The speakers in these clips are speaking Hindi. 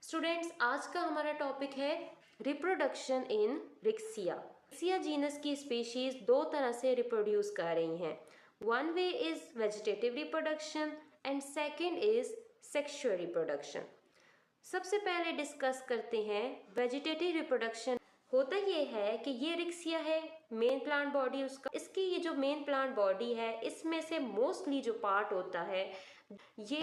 स्टूडेंट्स, आज का हमारा टॉपिक है reproduction in Riccia. Riccia genus की स्पीशीज दो तरह से रिप्रोड्यूस कर रही हैं। One way is vegetative reproduction and second is sexual reproduction. सबसे पहले डिस्कस करते हैं वेजिटेटिव रिप्रोडक्शन। होता ये है कि ये रिक्सिया है, मेन प्लांट बॉडी उसका, इसकी ये जो मेन प्लांट बॉडी है इसमें से मोस्टली जो पार्ट होता है ये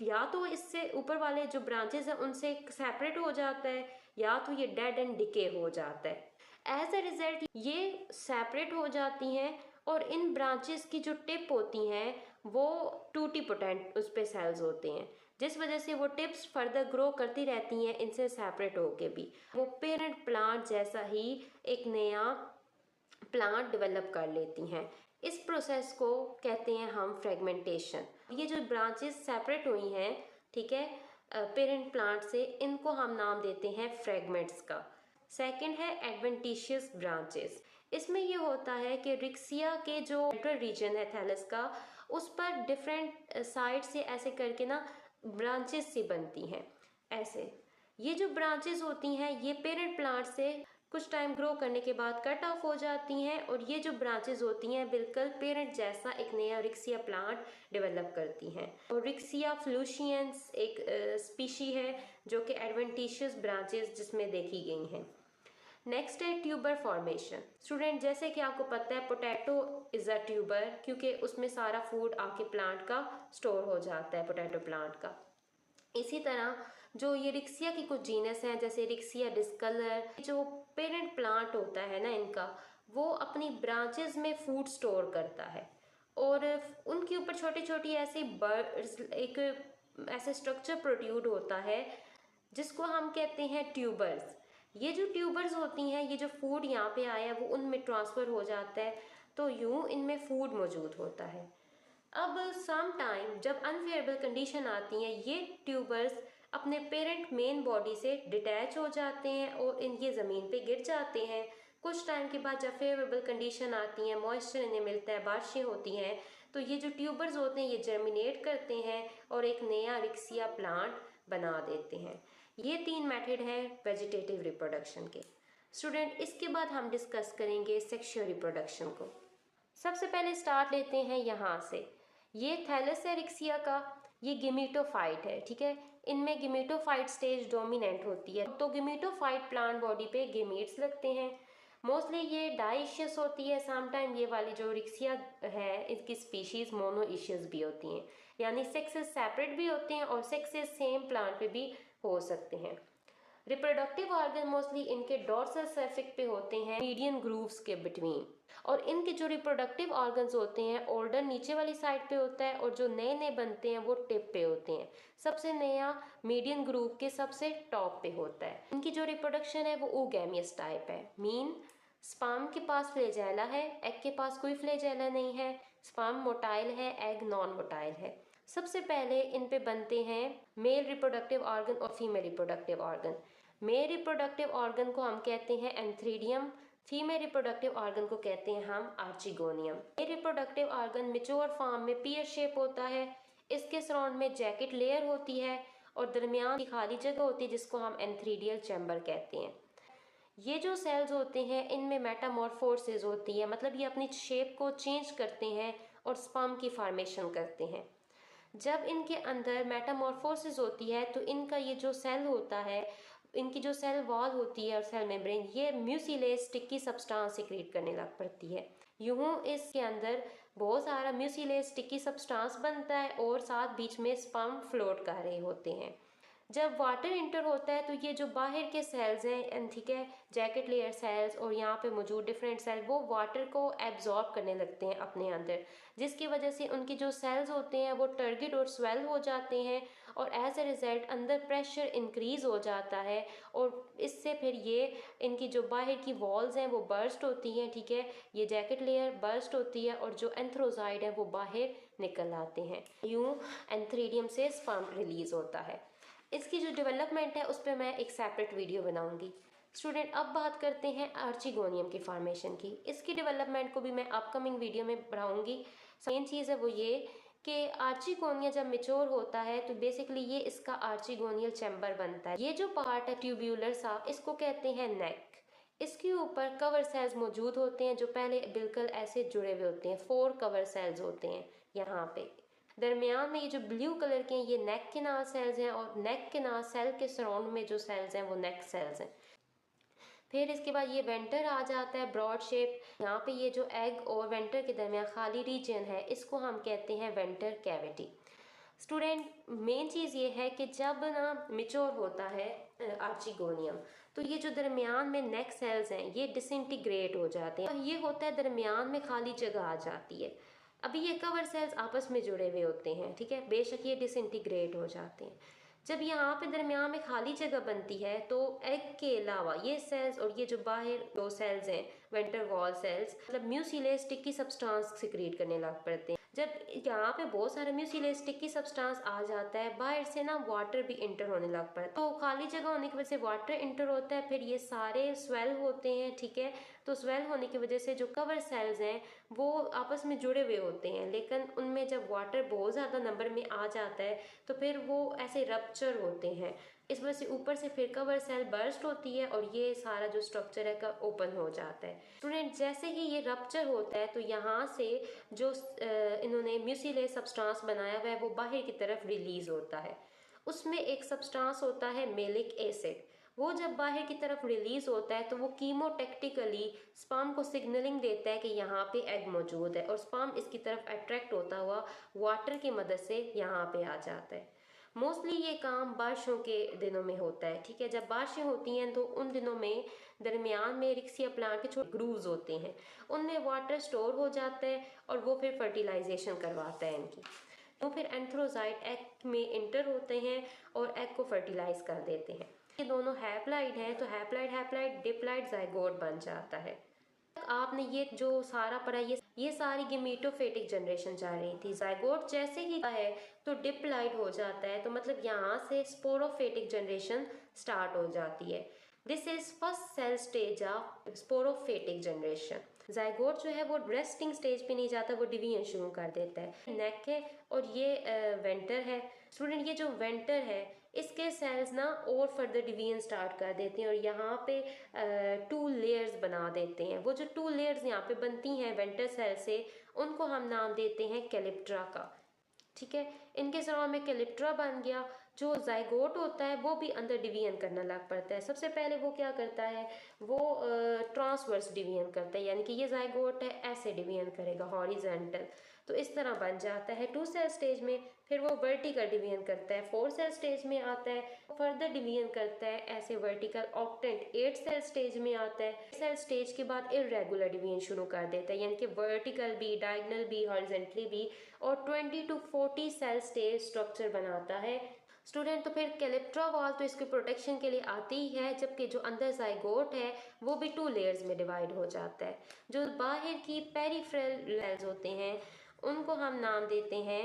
या तो इससे ऊपर वाले जो ब्रांचेस हैं उनसे सेपरेट हो जाता है या तो ये डेड एंड डिके हो जाता है। एज ए रिजल्ट ये सेपरेट हो जाती हैं और इन ब्रांचेस की जो टिप होती हैं वो टूटीपोटेंट उस पे सेल्स होते हैं, जिस वजह से वो टिप्स फर्दर ग्रो करती रहती हैं इनसे सेपरेट होके भी। वो पेरेंट प्लांट जैसा ही एक नया प्लांट डेवलप कर लेती हैं। इस प्रोसेस को कहते हैं हम फ्रेगमेंटेशन। ये जो ब्रांचेस सेपरेट हुई हैं, ठीक है, पेरेंट प्लांट से, इनको हम नाम देते हैं फ्रेगमेंट्स का। सेकंड है एडवेंटिशियस ब्रांचेस। इसमें ये होता है कि रिक्सिया के जो सेंट्रल रीजन है थैलस का, उस पर डिफरेंट साइड से ऐसे करके ना ब्रांचेस सी बनती हैं। ऐसे ये जो ब्रांचेस होती हैं ये पेरेंट प्लांट से कुछ टाइम ग्रो करने के बाद कट ऑफ हो जाती हैं और ये जो ब्रांचेस होती हैं बिल्कुल पेरेंट जैसा एक नया रिक्सिया प्लांट डेवलप करती हैं। और रिक्सिया फ्लूशियंस एक स्पीशी है जो कि एडवेंटिशियस ब्रांचेस जिसमें देखी गई हैं। नेक्स्ट है ट्यूबर फॉर्मेशन। स्टूडेंट, जैसे कि आपको पता है पोटैटो इज अ ट्यूबर, क्योंकि उसमें सारा फूड आके प्लांट का स्टोर हो जाता है, पोटैटो प्लांट का। इसी तरह जो ये रिक्सिया की कुछ जीनस हैं जैसे रिक्सिया डिस्कलर, जो पेरेंट प्लांट होता है ना इनका, वो अपनी ब्रांचेस में फूड स्टोर करता है और उनके ऊपर छोटी छोटी ऐसी बर्ड्स एक ऐसे स्ट्रक्चर प्रोड्यूड होता है जिसको हम कहते हैं ट्यूबर्स। ये जो ट्यूबर्स होती हैं, ये जो फूड यहाँ पे आया है वो उनमें ट्रांसफ़र हो जाता है, तो यूँ इनमें फूड मौजूद होता है। अब सम टाइम जब अनफेयरेबल कंडीशन आती हैं ये ट्यूबर्स अपने पेरेंट मेन बॉडी से डिटैच हो जाते हैं और ये ज़मीन पे गिर जाते हैं। कुछ टाइम के बाद जब फेवरेबल कंडीशन आती है, मॉइस्चर इन्हें मिलता है, बारिशें होती हैं, तो ये जो ट्यूबर्स होते हैं ये जर्मिनेट करते हैं और एक नया रिक्सिया प्लांट बना देते हैं। ये तीन मेथड हैं वेजिटेटिव रिप्रोडक्शन के। स्टूडेंट, इसके बाद हम डिस्कस करेंगे सेक्सुअल रिप्रोडक्शन को। सबसे पहले स्टार्ट लेते हैं यहाँ से। ये थैलस है रिक्सिया का, ये गिमेटोफाइट है, ठीक है। इनमें गिमेटोफाइट स्टेज डोमिनेंट होती है, तो गिमेटोफाइट प्लांट बॉडी पे गेमेट्स लगते हैं। मोस्टली ये डाइशियस होती है, समटाइम ये वाली जो रिक्सिया है इसकी स्पीशीज मोनोइशियस भी होती हैं, यानी सेक्सेस सेपरेट भी होते हैं और सेक्सेस सेम प्लांट पे भी हो सकते हैं। रिप्रोडक्टिव ऑर्गन मोस्टली इनके डॉर्सल सर्फिक पे होते हैं, मीडियन ग्रूव्स के बिटवीन, और इनके जो रिप्रोडक्टिव ऑर्गन्स होते हैं ओल्डर नीचे वाली साइड पे होता है और जो नए नए बनते हैं वो टिप पे होते हैं। सबसे नया मीडियन ग्रूव के सबसे टॉप पे होता है। इनकी जो रिप्रोडक्शन है वो ओगैमियस टाइप है, मीन स्पर्म के पास फ्लैजेला है, एग के पास कोई फ्लैजेला नहीं है। स्पर्म मोटाइल है, एग नॉन मोटाइल है। सबसे पहले इन पे बनते हैं मेल रिप्रोडक्टिव ऑर्गन और female reproductive organ. Male reproductive organ को हम कहते हैं एंथ्रीडियम, फीमेल रिप्रोडक्टिव ऑर्गन को कहते हैं हम archegonium. Male reproductive organ mature form में पीयर शेप होता है, इसके सराउंड में जैकेट लेयर होती है और दरमियान की खाली जगह होती है जिसको हम एंथ्रीडियल चैम्बर कहते हैं। ये जो सेल्स होते हैं इनमें मेटामॉर्फोसिस होती है, मतलब ये अपनी शेप को चेंज करते हैं और स्पर्म की फॉर्मेशन करते हैं। जब इनके अंदर मेटामॉर्फोसिस होती है तो इनका ये जो सेल होता है, इनकी जो सेल वॉल होती है और सेल मेम्ब्रेन, ये म्यूसिलेज स्टिकी सब्सटेंस सिक्रीट करने लग पड़ती है। यूं इसके अंदर बहुत सारा म्यूसिलेज स्टिकी सब्सटेंस बनता है और साथ बीच में स्पर्म फ्लोट कर रहे होते हैं। जब वाटर इंटर होता है तो ये जो बाहर के सेल्स हैं, ठीक है, जैकेट लेयर सेल्स और यहाँ पे मौजूद डिफरेंट सेल, वो वाटर को एब्जॉर्ब करने लगते हैं अपने अंदर, जिसकी वजह से उनके जो सेल्स होते हैं वो टर्गिड और स्वेल हो जाते हैं और एज ए रिजल्ट अंदर प्रेशर इंक्रीज हो जाता है और इससे फिर ये इनकी जो बाहर की वॉल्स हैं वो बर्स्ट होती हैं, ठीक है, ये जैकेट लेयर बर्स्ट होती है और जो एंथ्रोजाइड है वो बाहर निकल आते हैं। यूं एंथ्रीडियम से स्पर्म रिलीज होता है। इसकी जो डेवलपमेंट है उस पर मैं एक सेपरेट वीडियो बनाऊंगी। स्टूडेंट, अब बात करते हैं आर्चिगोनियम की फॉर्मेशन की। इसकी डेवलपमेंट को भी मैं अपकमिंग वीडियो में बढ़ाऊंगी। मेन चीज़ है वो ये कि आर्चिगोनिया जब मेच्योर होता है तो बेसिकली ये इसका आर्चिगोनियल चैम्बर बनता है। ये जो पार्ट है ट्यूब्यूलर सा, इसको कहते हैं नेक। इसके ऊपर कवर सेल्स मौजूद होते हैं जो पहले बिल्कुल ऐसे जुड़े हुए होते हैं। 4 कवर सेल्स होते हैं यहाँ पे। दरमियान में ये जो ब्लू कलर के हैं ये नेक केनाल सेल्स हैं, और नेक केनाल सेल के सराउंड में जो सेल्स हैं वो नेक सेल्स हैं। फिर इसके बाद ये वेंटर आ जाता है, ब्रॉड शेप। यहाँ पे ये जो एग और वेंटर के दरमियान खाली रीजन है इसको हम कहते हैं वेंटर कैविटी। स्टूडेंट, मेन चीज़ ये है कि जब ना मिच्योर होता है आर्चिगोनियम, तो ये जो दरमियान में नेक सेल्स हैं ये डिसइंटीग्रेट हो जाते हैं। ये होता है दरमियान में खाली जगह आ जाती है। अभी ये कवर सेल्स आपस में जुड़े हुए होते हैं, ठीक है, बेशक ये डिसइंटीग्रेट हो जाते हैं। जब यहाँ पे दरमियान में खाली जगह बनती है तो एग के अलावा ये सेल्स और ये जो बाहर दो सेल्स हैं वेंटर वॉल सेल्स, मतलब म्यूसिलेज स्टिकी सब्सटेंस सिक्रीट करने लग पड़ते हैं। जब यहाँ पे बहुत सारा म्यूसिलेज स्टिकी सब्सटेंस आ जाता है, बाहर से ना वाटर भी इंटर होने लग पड़ता है। तो खाली जगह होने की वजह से वाटर इंटर होता है, फिर ये सारे स्वेल होते हैं, ठीक है। तो स्वेल होने की वजह से जो कवर सेल्स हैं वो आपस में जुड़े हुए होते हैं, लेकिन उनमें जब वाटर बहुत ज़्यादा नंबर में आ जाता है तो फिर वो ऐसे रप्चर होते हैं। इस वजह से ऊपर से फिर कवर सेल बर्स्ट होती है और ये सारा जो स्ट्रक्चर है का ओपन हो जाता है। स्टूडेंट, जैसे ही ये रप्चर होता है तो यहाँ से जो इन्होंने म्यूसिलेज सब्सटेंस बनाया हुआ है वो बाहर की तरफ रिलीज होता है। उसमें एक सब्सटेंस होता है मेलिक एसिड। वो जब बाहर की तरफ रिलीज होता है तो वो कीमोटेक्टिकली स्पर्म को सिग्नलिंग देता है कि यहाँ पे एग मौजूद है, और स्पर्म इसकी तरफ अट्रैक्ट होता हुआ वाटर की मदद से यहाँ पे आ जाता है। मोस्टली ये काम बारिशों के दिनों में होता है, ठीक है। जब बारिशें होती हैं तो उन दिनों में दरमियान में रिक्सिया प्लांट के छोटे ग्रूव्स होते हैं, उनमें वाटर स्टोर हो जाता है और वो फिर फर्टिलाइजेशन करवाता है इनकी। तो फिर एंथ्रोजाइट एग में इंटर होते हैं और एग को फर्टिलाइज कर देते हैं। ये दोनों हैप्लाइड हैं, तो हैप्लाइड हैप्लाइड डिप्लाइड जाइगोट बन जाता है। आपने ये जो सारा पढ़ा, ये सारी गेमेटोफेटिक जनरेशन जा रही थी। जाइगोट जैसे ही है तो डिप्लाइड हो जाता है, तो मतलब यहाँ से स्पोरोफेटिक जनरेशन स्टार्ट हो जाती है। This is first cell stage of sporophytic generation. Zygote जो है वो रेस्टिंग स्टेज पे नहीं जाता, वो डिवीजन शुरू कर देता है। नेक है और ये वेंटर है। स्टूडेंट, ये जो वेंटर है इसके सेल्स ना और फर्दर डिवीजन स्टार्ट कर देते हैं और यहाँ पे 2 लेयर्स बना देते हैं। वो जो 2 लेयर्स यहाँ पे बनती हैं वेंटर सेल से, उनको हम नाम देते हैं कैलिप्ट्रा का, ठीक है। इनके सराउंड में कैलिप्ट्रा बन गया। जो जाइगोट होता है वो भी अंदर डिवीजन करना लग पड़ता है। सबसे पहले वो क्या करता है, वो ट्रांसवर्स डिवीजन करता है, यानी कि ये जाइगोट है ऐसे डिवीजन करेगा हॉरिजेंटल, तो इस तरह बन जाता है 2 सेल स्टेज में। फिर वो वर्टिकल डिवीजन करता है, 4 सेल स्टेज में आता है, फर्दर डिवीजन करता है ऐसे वर्टिकल ऑक्टेंट 8 सेल स्टेज में आता है। सेल स्टेज के बाद इरेगुलर डिवीजन शुरू कर देता है, यानी कि वर्टिकल भी, डायगोनल भी, हॉरिजेंटली भी, और 20 to 40 सेल स्टेज स्ट्रक्चर बनाता है। स्टूडेंट, तो फिर कैलिप्ट्रा वॉल तो इसके प्रोटेक्शन के लिए आती ही है, जबकि जो अंदर जाइगोट है वो भी 2 लेयर्स में डिवाइड हो जाता है। जो बाहर की पेरिफेरल लेयर्स होते हैं उनको हम नाम देते हैं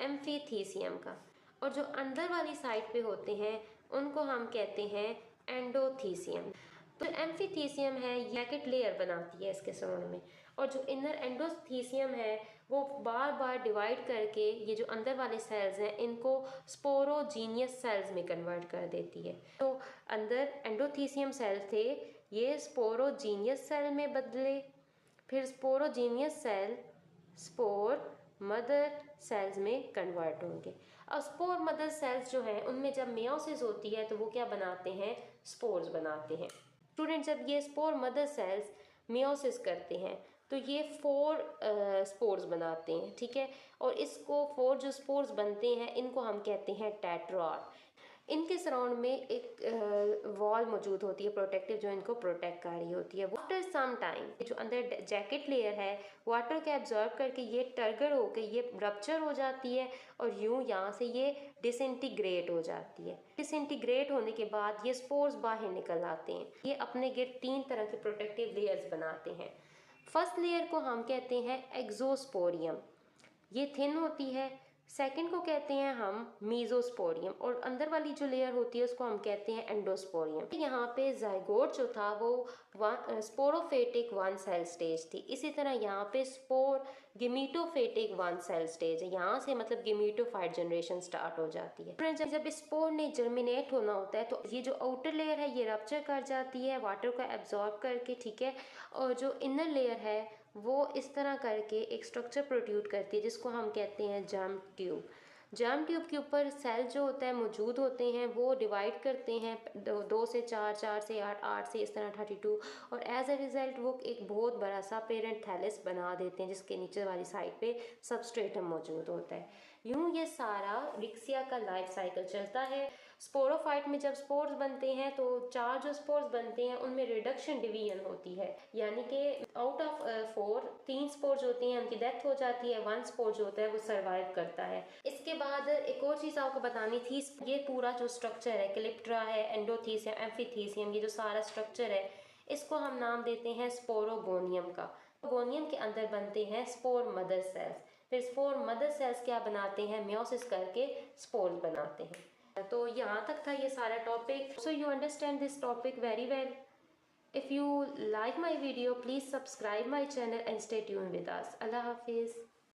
एम्फीथीसियम का, और जो अंदर वाली साइड पे होते हैं उनको हम कहते हैं एंडोथीसियम। तो एम्फीथीसियम है जैकेट लेयर बनाती है इसके सराउंड में, और जो इनर एंडोथीसियम है वो बार बार डिवाइड करके ये जो अंदर वाले सेल्स हैं इनको स्पोरोजीनियस सेल्स में कन्वर्ट कर देती है। तो अंदर एंडोथीसियम सेल थे, ये स्पोरोजीनियस सेल में बदले, फिर sporogenous cell spore mother cells में कन्वर्ट होंगे। अब स्पोर मदर सेल्स जो हैं उनमें जब मेयोसिस होती है तो वो क्या बनाते हैं, स्पोर्स बनाते हैं। स्टूडेंट, जब ये स्पोर मदर सेल्स मेयोसिस करते हैं तो ये 4 स्पोर्स बनाते हैं, ठीक है। और इसको 4 जो स्पोर्स बनते हैं इनको हम कहते हैं टेट्राड। इनके सराउंड में एक वॉल मौजूद होती है प्रोटेक्टिव, जो इनको प्रोटेक्ट कर रही होती है। आफ्टर सम टाइम जो अंदर जैकेट लेयर है वाटर को एब्जॉर्ब करके ये टर्गर होकर ये रप्चर हो जाती है और यूं यहाँ से ये डिसइंटीग्रेट हो जाती है। डिसइंटीग्रेट होने के बाद ये स्पोर्स बाहर निकल आते हैं। ये अपने गिर्द 3 तरह के प्रोटेक्टिव लेयर्स बनाते हैं। फर्स्ट लेयर को हम कहते हैं एक्सोस्पोरियम, ये थिन होती है। सेकंड को कहते हैं हम मीजोस्पोरियम, और अंदर वाली जो लेयर होती है उसको हम कहते हैं एंडोस्पोरियम। यहाँ पे जाइगोट जो था वो स्पोरोफेटिक वन सेल स्टेज थी। इसी तरह यहाँ पे स्पोर गिमीटोफेटिक वन सेल स्टेज है। यहाँ से मतलब गिमीटोफाइट जनरेशन स्टार्ट हो जाती है। जब स्पोर ने जर्मिनेट होना होता है तो ये जो आउटर लेयर है ये रप्चर कर जाती है वाटर को एब्जॉर्ब करके, ठीक है, और जो इनर लेयर है वो इस तरह करके एक स्ट्रक्चर प्रोड्यूस करती है जिसको हम कहते हैं जर्म ट्यूब। जर्म ट्यूब के ऊपर सेल जो होता है मौजूद होते हैं, वो डिवाइड करते हैं 2 से 4, 4 से 8, 8 से इस तरह 32, और एज अ रिजल्ट वो एक बहुत बड़ा सा पेरेंट थैलिस बना देते हैं जिसके नीचे वाली साइड पे सबस्ट्रेटम मौजूद होता है। यूं ये सारा रिक्सिया का लाइफ साइकिल चलता है। स्पोरोफाइट में जब स्पोर्स बनते हैं तो 4 जो स्पोर्स बनते हैं उनमें रिडक्शन डिवीजन होती है, यानी कि आउट ऑफ 4 3 स्पोर्स होती हैं उनकी डेथ हो जाती है, 1 स्पोर जो होता है वो सर्वाइव करता है। इसके बाद एक और चीज़ आपको बतानी थी, ये पूरा जो स्ट्रक्चर है क्लिप्ट्रा है, एंडोथीसियम, एम्फीथीसियम, ये जो सारा स्ट्रक्चर है इसको हम नाम देते हैं स्पोरोगोनियम का। गोनियम के अंदर बनते हैं स्पोर मदर सेल्स। फिर स्पोर मदर सेल्स क्या बनाते हैं, मियोसिस करके स्पोर्स बनाते हैं। तो यहाँ तक था ये सारा topic. So you understand this topic very well. If you like my video, please subscribe my channel and stay tuned with us. Allah Hafiz.